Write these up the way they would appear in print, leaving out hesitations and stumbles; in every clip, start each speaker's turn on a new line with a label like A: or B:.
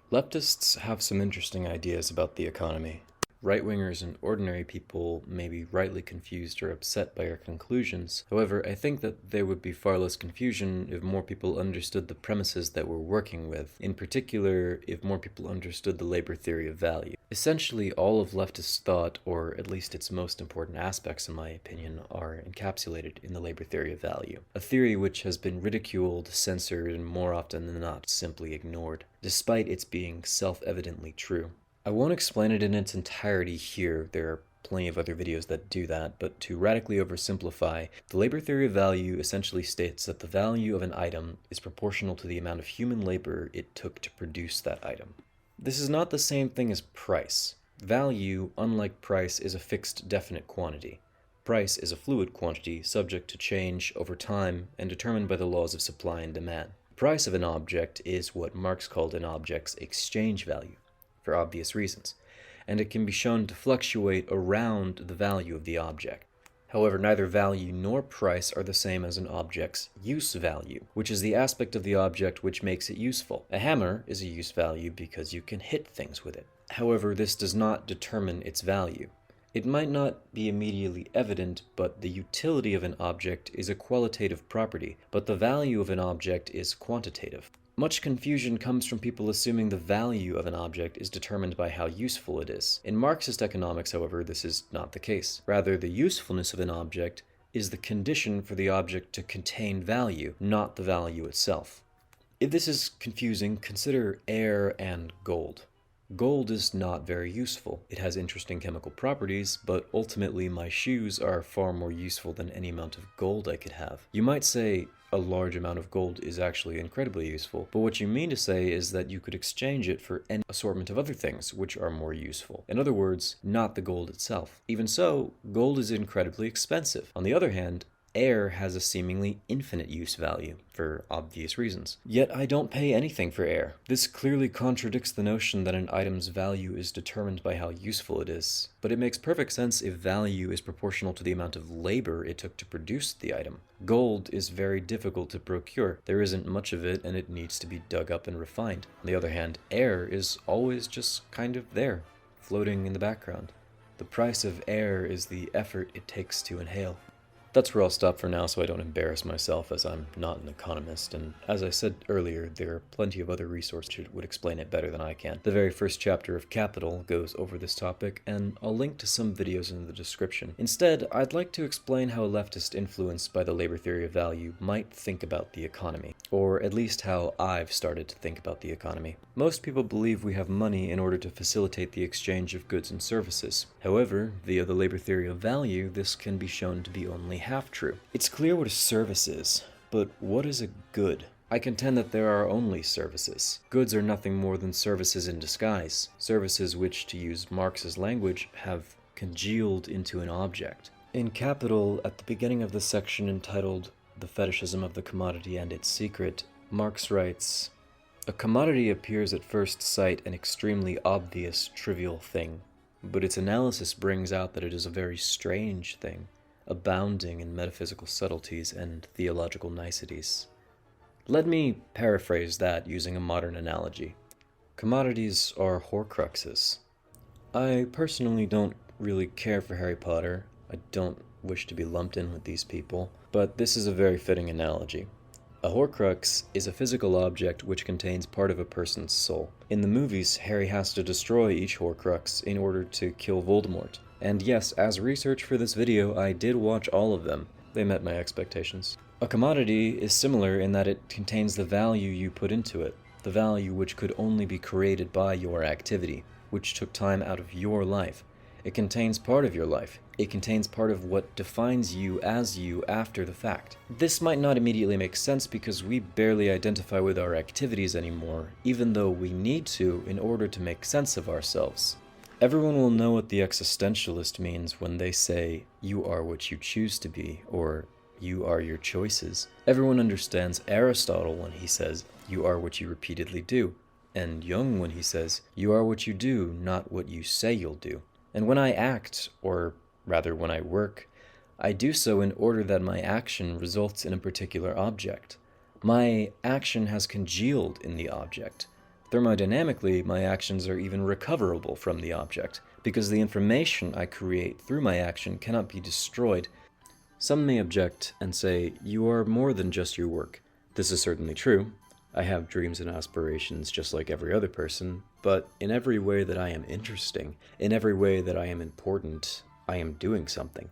A: Leftists have some interesting ideas about the economy. Right-wingers and ordinary people may be rightly confused or upset by our conclusions. However, I think that there would be far less confusion if more people understood the premises that we're working with, in particular, if more people understood the labor theory of value. Essentially, all of leftist thought, or at least its most important aspects in my opinion, are encapsulated in the labor theory of value, a theory which has been ridiculed, censored, and more often than not, simply ignored, despite its being self-evidently true. I won't explain it in its entirety here, there are plenty of other videos that do that, but to radically oversimplify, the labor theory of value essentially states that the value of an item is proportional to the amount of human labor it took to produce that item. This is not the same thing as price. Value, unlike price, is a fixed, definite quantity. Price is a fluid quantity, subject to change over time and determined by the laws of supply and demand. The price of an object is what Marx called an object's exchange value, for obvious reasons, and it can be shown to fluctuate around the value of the object. However, neither value nor price are the same as an object's use value, which is the aspect of the object which makes it useful. A hammer is a use value because you can hit things with it. However, this does not determine its value. It might not be immediately evident, but the utility of an object is a qualitative property, but the value of an object is quantitative. Much confusion comes from people assuming the value of an object is determined by how useful it is. In Marxist economics, however, this is not the case. Rather, the usefulness of an object is the condition for the object to contain value, not the value itself. If this is confusing, consider air and gold. Gold is not very useful. It has interesting chemical properties, but ultimately my shoes are far more useful than any amount of gold I could have. You might say a large amount of gold is actually incredibly useful, but what you mean to say is that you could exchange it for any assortment of other things which are more useful. In other words, not the gold itself. Even so, gold is incredibly expensive. On the other hand, air has a seemingly infinite use value, for obvious reasons. Yet I don't pay anything for air. This clearly contradicts the notion that an item's value is determined by how useful it is, but it makes perfect sense if value is proportional to the amount of labor it took to produce the item. Gold is very difficult to procure. There isn't much of it, and it needs to be dug up and refined. On the other hand, air is always just kind of there, floating in the background. The price of air is the effort it takes to inhale. That's where I'll stop for now so I don't embarrass myself, as I'm not an economist, and as I said earlier, there are plenty of other resources that would explain it better than I can. The very first chapter of Capital goes over this topic, and I'll link to some videos in the description. Instead, I'd like to explain how a leftist influenced by the labor theory of value might think about the economy, or at least how I've started to think about the economy. Most people believe we have money in order to facilitate the exchange of goods and services. However, via the labor theory of value, this can be shown to be only half true. It's clear what a service is, but what is a good? I contend that there are only services. Goods are nothing more than services in disguise, services which, to use Marx's language, have congealed into an object. In Capital, at the beginning of the section entitled The Fetishism of the Commodity and Its Secret, Marx writes, "A commodity appears at first sight an extremely obvious, trivial thing, but its analysis brings out that it is a very strange thing, abounding in metaphysical subtleties and theological niceties." Let me paraphrase that using a modern analogy. Commodities are Horcruxes. I personally don't really care for Harry Potter. I don't wish to be lumped in with these people, but this is a very fitting analogy. A Horcrux is a physical object which contains part of a person's soul. In the movies, Harry has to destroy each Horcrux in order to kill Voldemort. And yes, as research for this video, I did watch all of them. They met my expectations. A commodity is similar in that it contains the value you put into it, the value which could only be created by your activity, which took time out of your life. It contains part of your life. It contains part of what defines you as you after the fact. This might not immediately make sense because we barely identify with our activities anymore, even though we need to in order to make sense of ourselves. Everyone will know what the existentialist means when they say, "You are what you choose to be," or "You are your choices." Everyone understands Aristotle when he says, "You are what you repeatedly do," and Jung when he says, "You are what you do, not what you say you'll do." And when I act, or rather when I work, I do so in order that my action results in a particular object. My action has congealed in the object. Thermodynamically, my actions are even recoverable from the object, because the information I create through my action cannot be destroyed. Some may object and say, you are more than just your work. This is certainly true. I have dreams and aspirations just like every other person, but in every way that I am interesting, in every way that I am important, I am doing something.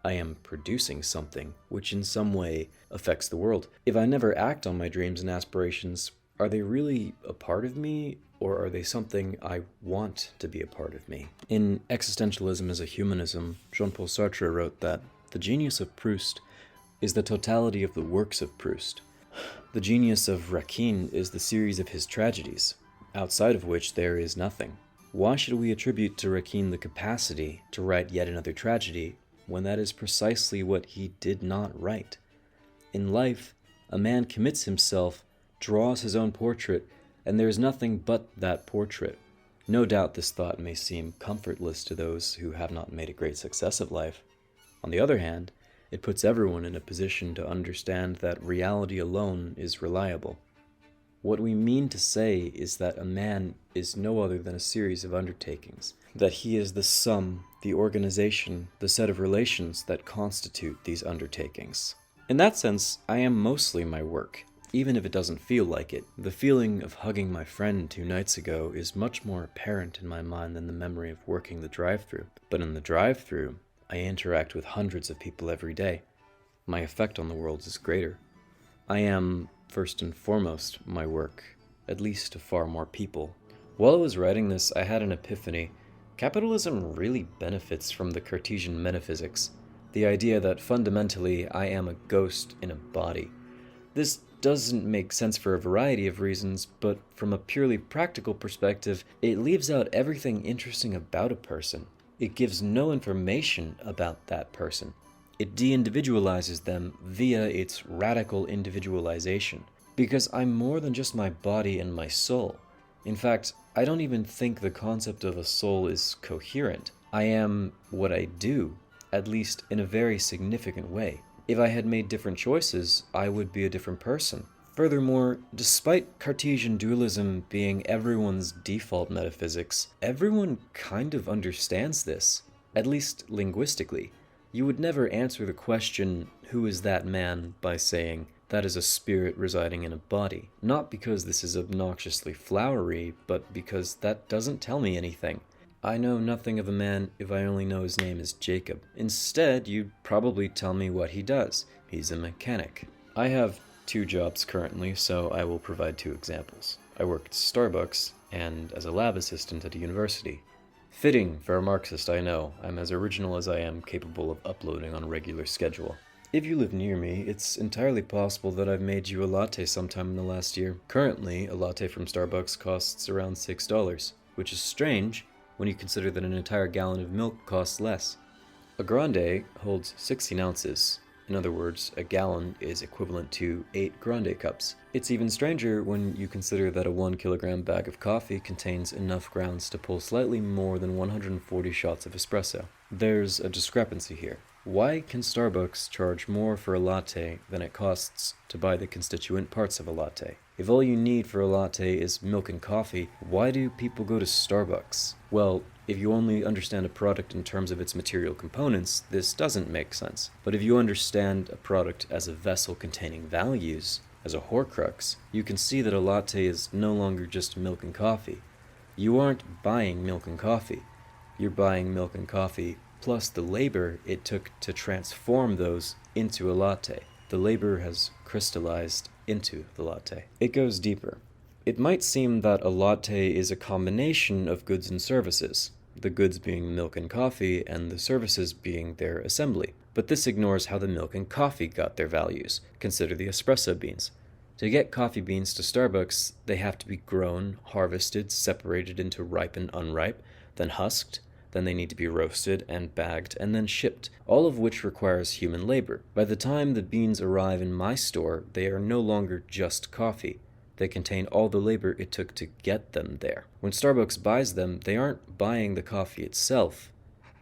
A: I am producing something which in some way affects the world. If I never act on my dreams and aspirations, are they really a part of me, or are they something I want to be a part of me? In Existentialism as a Humanism, Jean-Paul Sartre wrote that the genius of Proust is the totality of the works of Proust. The genius of Rakin is the series of his tragedies, outside of which there is nothing. Why should we attribute to Rakin the capacity to write yet another tragedy, when that is precisely what he did not write? In life, a man commits himself, draws his own portrait, and there is nothing but that portrait. No doubt this thought may seem comfortless to those who have not made a great success of life. On the other hand, it puts everyone in a position to understand that reality alone is reliable. What we mean to say is that a man is no other than a series of undertakings, that he is the sum, the organization, the set of relations that constitute these undertakings. In that sense, I am mostly my work, even if it doesn't feel like it. The feeling of hugging my friend 2 nights ago is much more apparent in my mind than the memory of working the drive-thru. But in the drive-thru, I interact with hundreds of people every day. My effect on the world is greater. I am, first and foremost, my work, at least to far more people. While I was writing this, I had an epiphany. Capitalism really benefits from the Cartesian metaphysics, the idea that fundamentally I am a ghost in a body. This doesn't make sense for a variety of reasons, but from a purely practical perspective, it leaves out everything interesting about a person. It gives no information about that person. It de-individualizes them via its radical individualization. Because I'm more than just my body and my soul. In fact, I don't even think the concept of a soul is coherent. I am what I do, at least in a very significant way. If I had made different choices, I would be a different person. Furthermore, despite Cartesian dualism being everyone's default metaphysics, everyone kind of understands this, at least linguistically. You would never answer the question, who is that man, by saying, that is a spirit residing in a body. Not because this is obnoxiously flowery, but because that doesn't tell me anything. I know nothing of a man if I only know his name is Jacob. Instead, you'd probably tell me what he does. He's a mechanic. I have 2 jobs currently, so I will provide 2 examples. I work at Starbucks, and as a lab assistant at a university. Fitting for a Marxist, I know. I'm as original as I am capable of uploading on a regular schedule. If you live near me, it's entirely possible that I've made you a latte sometime in the last year. Currently, a latte from Starbucks costs around $6, which is strange when you consider that an entire gallon of milk costs less. A grande holds 16 ounces. In other words, a gallon is equivalent to 8 grande cups. It's even stranger when you consider that a 1 kilogram bag of coffee contains enough grounds to pull slightly more than 140 shots of espresso. There's a discrepancy here. Why can Starbucks charge more for a latte than it costs to buy the constituent parts of a latte? If all you need for a latte is milk and coffee, why do people go to Starbucks? Well, if you only understand a product in terms of its material components, this doesn't make sense. But if you understand a product as a vessel containing values, as a Horcrux, you can see that a latte is no longer just milk and coffee. You aren't buying milk and coffee. You're buying milk and coffee plus the labor it took to transform those into a latte. The labor has crystallized into the latte. It goes deeper. It might seem that a latte is a combination of goods and services, the goods being milk and coffee and the services being their assembly. But this ignores how the milk and coffee got their values. Consider the espresso beans. To get coffee beans to Starbucks, they have to be grown, harvested, separated into ripe and unripe, then husked, then they need to be roasted and bagged and then shipped, all of which requires human labor. By the time the beans arrive in my store, they are no longer just coffee. They contain all the labor it took to get them there. When Starbucks buys them, they aren't buying the coffee itself,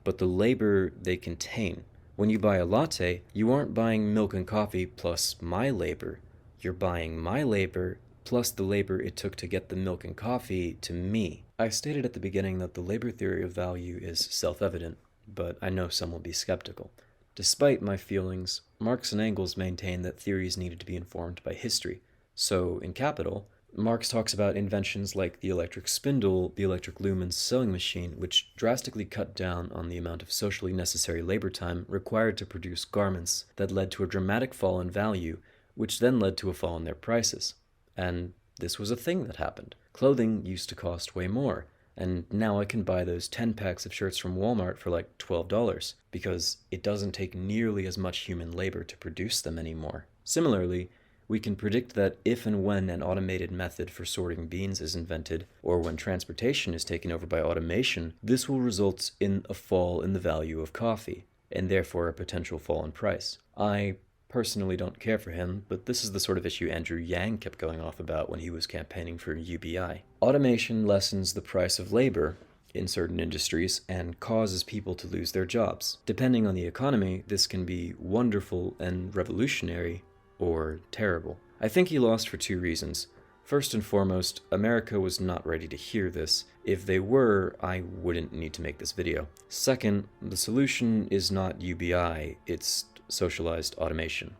A: but the labor they contain. When you buy a latte, you aren't buying milk and coffee plus my labor. You're buying my labor plus the labor it took to get the milk and coffee to me. I stated at the beginning that the labor theory of value is self-evident, but I know some will be skeptical. Despite my feelings, Marx and Engels maintain that theories needed to be informed by history. So, in Capital, Marx talks about inventions like the electric spindle, the electric loom and sewing machine, which drastically cut down on the amount of socially necessary labor time required to produce garments that led to a dramatic fall in value, which then led to a fall in their prices. And this was a thing that happened. Clothing used to cost way more, and now I can buy those 10 packs of shirts from Walmart for like $12, because it doesn't take nearly as much human labor to produce them anymore. Similarly, we can predict that if and when an automated method for sorting beans is invented, or when transportation is taken over by automation, this will result in a fall in the value of coffee, and therefore a potential fall in price. I personally don't care for him, but this is the sort of issue Andrew Yang kept going off about when he was campaigning for UBI. Automation lessens the price of labor in certain industries and causes people to lose their jobs. Depending on the economy, this can be wonderful and revolutionary, or terrible. I think he lost for two reasons. First and foremost, America was not ready to hear this. If they were, I wouldn't need to make this video. Second, the solution is not UBI, it's socialized automation.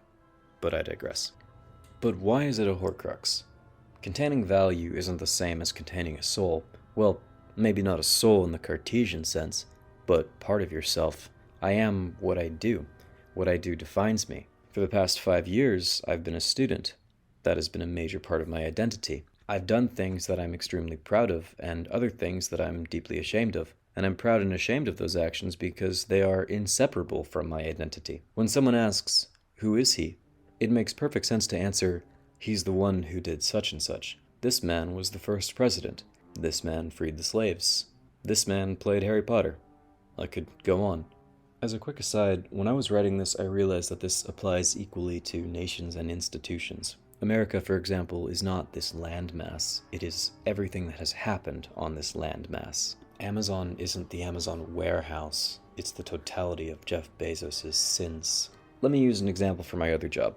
A: But I digress. But why is it a Horcrux? Containing value isn't the same as containing a soul. Well, maybe not a soul in the Cartesian sense, but part of yourself. I am what I do. What I do defines me. For the past 5 years, I've been a student. That has been a major part of my identity. I've done things that I'm extremely proud of, and other things that I'm deeply ashamed of. And I'm proud and ashamed of those actions because they are inseparable from my identity. When someone asks, "Who is he?" it makes perfect sense to answer, "He's the one who did such and such. This man was the first president. This man freed the slaves. This man played Harry Potter." I could go on. As a quick aside, when I was writing this, I realized that this applies equally to nations and institutions. America, for example, is not this landmass. It is everything that has happened on this landmass. Amazon isn't the Amazon warehouse. It's the totality of Jeff Bezos' sins. Let me use an example for my other job.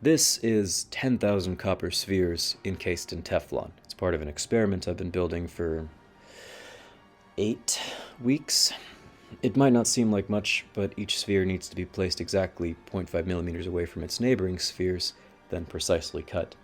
A: This is 10,000 copper spheres encased in Teflon. It's part of an experiment I've been building for 8 weeks. It might not seem like much, but each sphere needs to be placed exactly 0.5 millimeters away from its neighboring spheres, then precisely cut.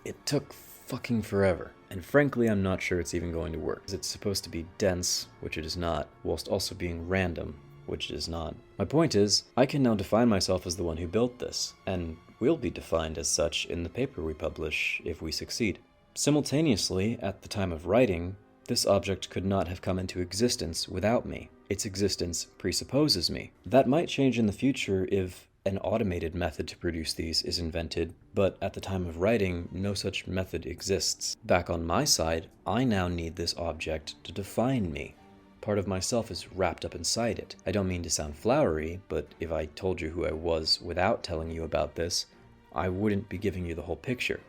A: It took fucking forever, and frankly I'm not sure it's even going to work. It's supposed to be dense, which it is not, whilst also being random, which it is not. My point is, I can now define myself as the one who built this, and will be defined as such in the paper we publish if we succeed. Simultaneously, at the time of writing, this object could not have come into existence without me. Its existence presupposes me. That might change in the future if an automated method to produce these is invented, but at the time of writing, no such method exists. Back on my side, I now need this object to define me. Part of myself is wrapped up inside it. I don't mean to sound flowery, but if I told you who I was without telling you about this, I wouldn't be giving you the whole picture.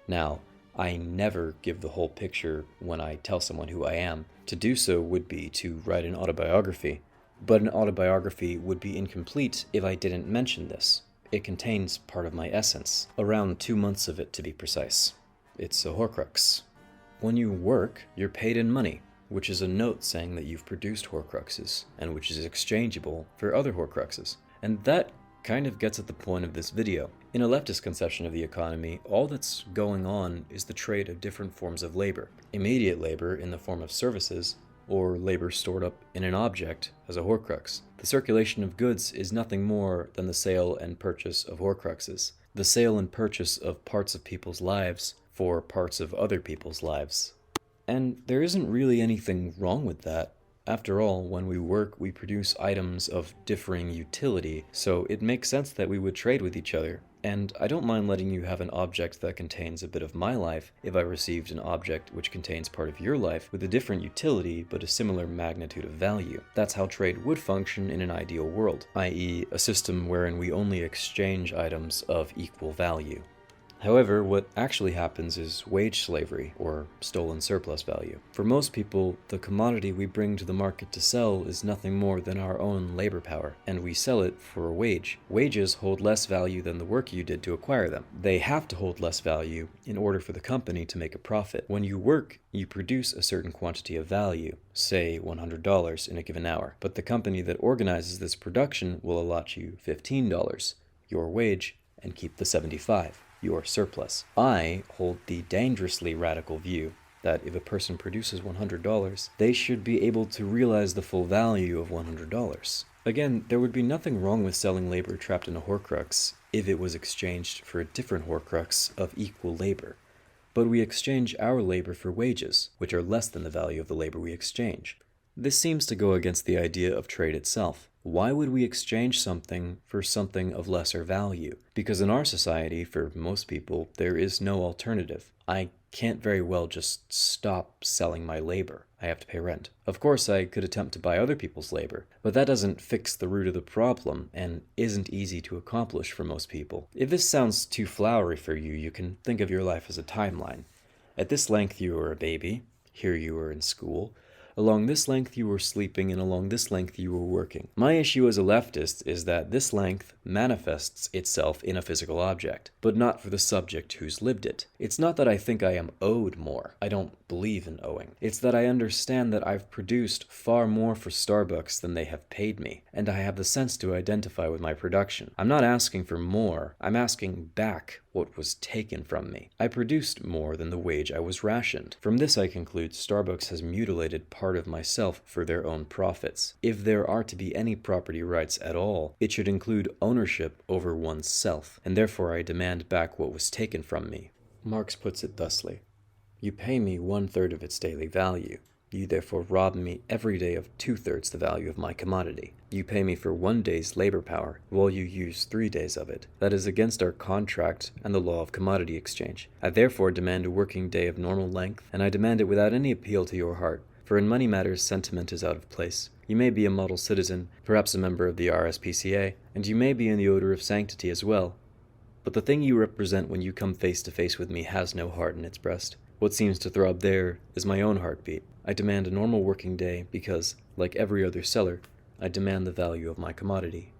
A: Now, I never give the whole picture when I tell someone who I am. To do so would be to write an autobiography, but an autobiography would be incomplete if I didn't mention this. It contains part of my essence, around 2 months of it to be precise. It's a Horcrux. When you work, you're paid in money, which is a note saying that you've produced Horcruxes, and which is exchangeable for other Horcruxes. And that kind of gets at the point of this video. In a leftist conception of the economy, all that's going on is the trade of different forms of labor. Immediate labor in the form of services, or labor stored up in an object as a Horcrux. The circulation of goods is nothing more than the sale and purchase of Horcruxes. The sale and purchase of parts of people's lives for parts of other people's lives. And there isn't really anything wrong with that. After all, when we work, we produce items of differing utility, so it makes sense that we would trade with each other. And I don't mind letting you have an object that contains a bit of my life if I received an object which contains part of your life with a different utility but a similar magnitude of value. That's how trade would function in an ideal world, i.e. a system wherein we only exchange items of equal value. However, what actually happens is wage slavery, or stolen surplus value. For most people, the commodity we bring to the market to sell is nothing more than our own labor power, and we sell it for a wage. Wages hold less value than the work you did to acquire them. They have to hold less value in order for the company to make a profit. When you work, you produce a certain quantity of value, say $100 in a given hour, but the company that organizes this production will allot you $15, your wage, and keep the $75, your surplus. I hold the dangerously radical view that if a person produces $100, they should be able to realize the full value of $100. Again, there would be nothing wrong with selling labor trapped in a Horcrux if it was exchanged for a different Horcrux of equal labor. But we exchange our labor for wages, which are less than the value of the labor we exchange. This seems to go against the idea of trade itself. Why would we exchange something for something of lesser value? Because in our society, for most people, there is no alternative. I can't very well just stop selling my labor. I have to pay rent. Of course, I could attempt to buy other people's labor, but that doesn't fix the root of the problem and isn't easy to accomplish for most people. If this sounds too flowery for you, you can think of your life as a timeline. At this length, you were a baby. Here you were in school. Along this length you were sleeping, and along this length you were working. My issue as a leftist is that this length manifests itself in a physical object, but not for the subject who's lived it. It's not that I think I am owed more. I don't believe in owing. It's that I understand that I've produced far more for Starbucks than they have paid me, and I have the sense to identify with my production. I'm not asking for more. I'm asking back what was taken from me. I produced more than the wage I was rationed. From this I conclude Starbucks has mutilated part of myself for their own profits. If there are to be any property rights at all, it should include ownership over one's self, and therefore I demand back what was taken from me. Marx puts it thusly: you pay me 1/3 of its daily value. You therefore rob me every day of 2/3 the value of my commodity. You pay me for 1 day's labor power, while you use 3 days of it. That is against our contract and the law of commodity exchange. I therefore demand a working day of normal length, and I demand it without any appeal to your heart, for in money matters sentiment is out of place. You may be a model citizen, perhaps a member of the RSPCA, and you may be in the odor of sanctity as well. But the thing you represent when you come face to face with me has no heart in its breast. What seems to throb there is my own heartbeat. I demand a normal working day because, like every other seller, I demand the value of my commodity.